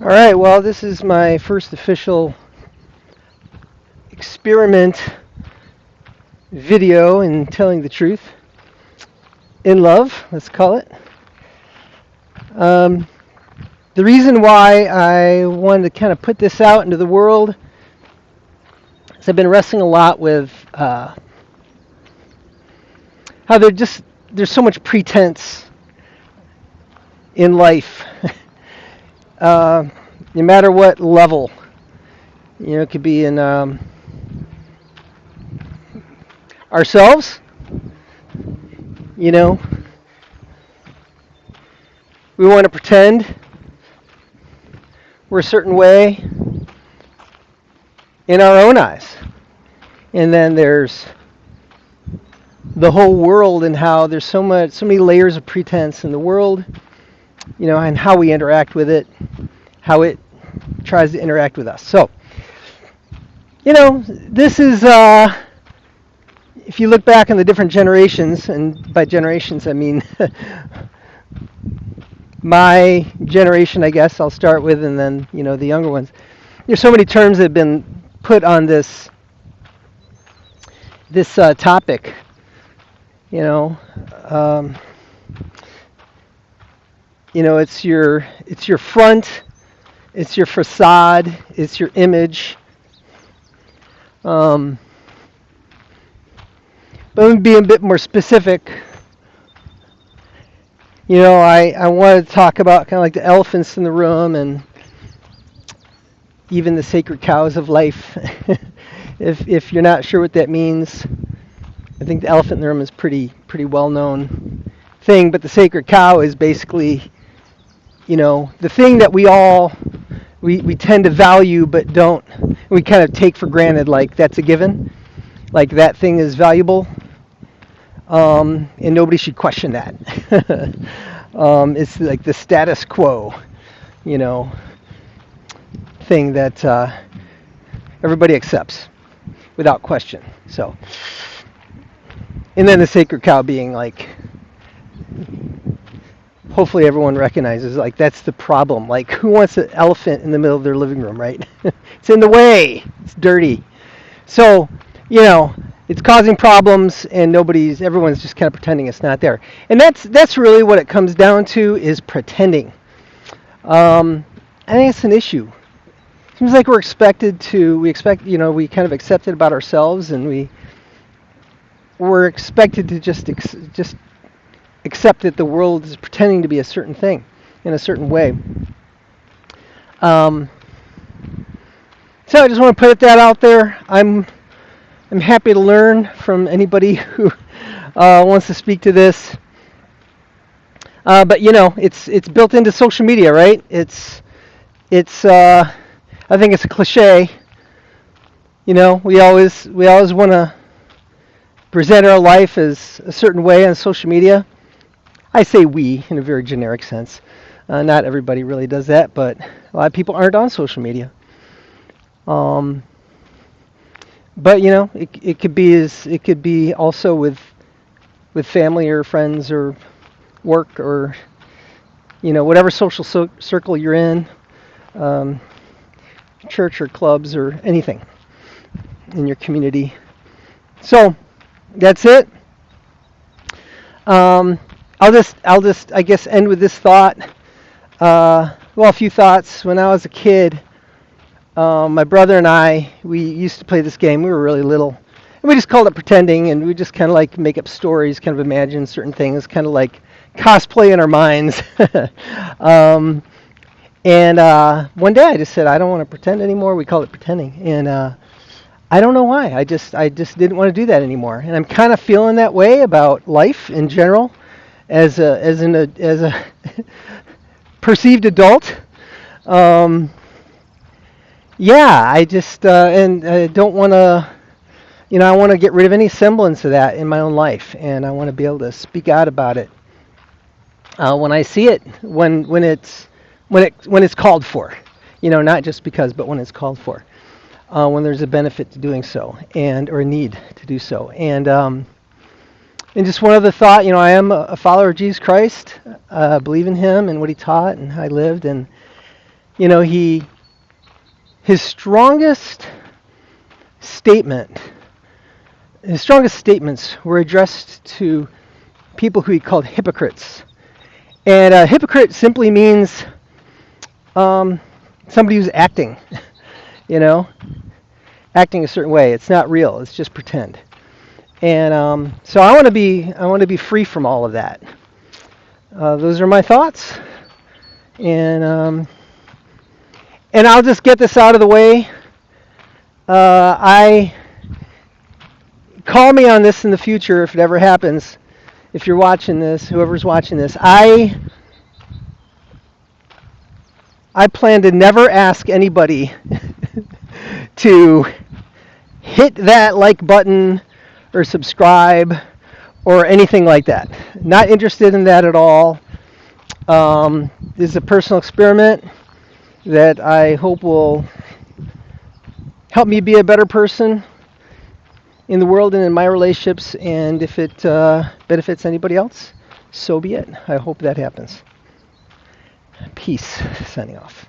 All right, well, this is my first official experiment video in telling the truth in love, let's call it. Um, the reason why I wanted to kind of put this out into the world is I've been wrestling a lot with how there's so much pretense in life, no matter what level. It could be in ourselves. You know, we want to pretend we're a certain way in our own eyes. And then there's the whole world and how there's so many layers of pretense in the world, and how we interact with it, how it tries to interact with us. So, this is, if you look back on the different generations, and by generations I mean my generation, I guess I'll start with, and then, the younger ones. There's so many terms that have been put on this topic, it's your front, it's your facade, it's your image. But let me be a bit more specific. I wanted to talk about kind of like the elephants in the room and even the sacred cows of life. if you're not sure what that means, I think the elephant in the room is pretty well known thing. But the sacred cow is basically, the thing that we tend to value but don't. We kind of take for granted, like that's a given, like that thing is valuable. And nobody should question that. It's like the status quo, thing that everybody accepts without question. So, and then the sacred cow being like, hopefully everyone recognizes, like, that's the problem. Like, who wants an elephant in the middle of their living room, right? It's in the way. It's dirty. So, it's causing problems, and everyone's just kind of pretending it's not there. And that's really what it comes down to, is pretending. I think it's an issue. Seems like we kind of accept it about ourselves, and we're expected to just accept that the world is pretending to be a certain thing in a certain way. So I just want to put that out there. I'm happy to learn from anybody who wants to speak to this. But it's built into social media, right? It's I think it's a cliche. We always want to present our life as a certain way on social media. I say we in a very generic sense. Not everybody really does that, but a lot of people aren't on social media. But it could be also with family or friends or work or whatever social circle you're in, church or clubs or anything in your community. So that's it. I'll just I guess end with this thought. A few thoughts. When I was a kid, my brother and I, we used to play this game. We were really little. And we just called it pretending, and we just kind of like make up stories, kind of imagine certain things, kind of like cosplay in our minds. And one day I just said, I don't want to pretend anymore. We called it pretending. And I don't know why. I just didn't want to do that anymore. And I'm kind of feeling that way about life in general as a perceived adult. I just and I don't want to, I want to get rid of any semblance of that in my own life, and I want to be able to speak out about it when I see it, when it's called for, not just because, but when it's called for, when there's a benefit to doing so, or a need to do so, and just one other thought, I am a follower of Jesus Christ, believe in Him and what He taught and how He lived, and you know, his strongest statement, his strongest statements were addressed to people who he called hypocrites. And a hypocrite simply means somebody who's acting, you know, acting a certain way. It's not real. It's just pretend. And so I want to be free from all of that. Those are my thoughts, and I'll just get this out of the way. I call me on this in the future if it ever happens. If you're watching this, whoever's watching this, I plan to never ask anybody to hit that like button or subscribe or anything like that. Not interested in that at all. This is a personal experiment that I hope will help me be a better person in the world and in my relationships, and if it benefits anybody else, so be it. I hope that happens. Peace. Signing off.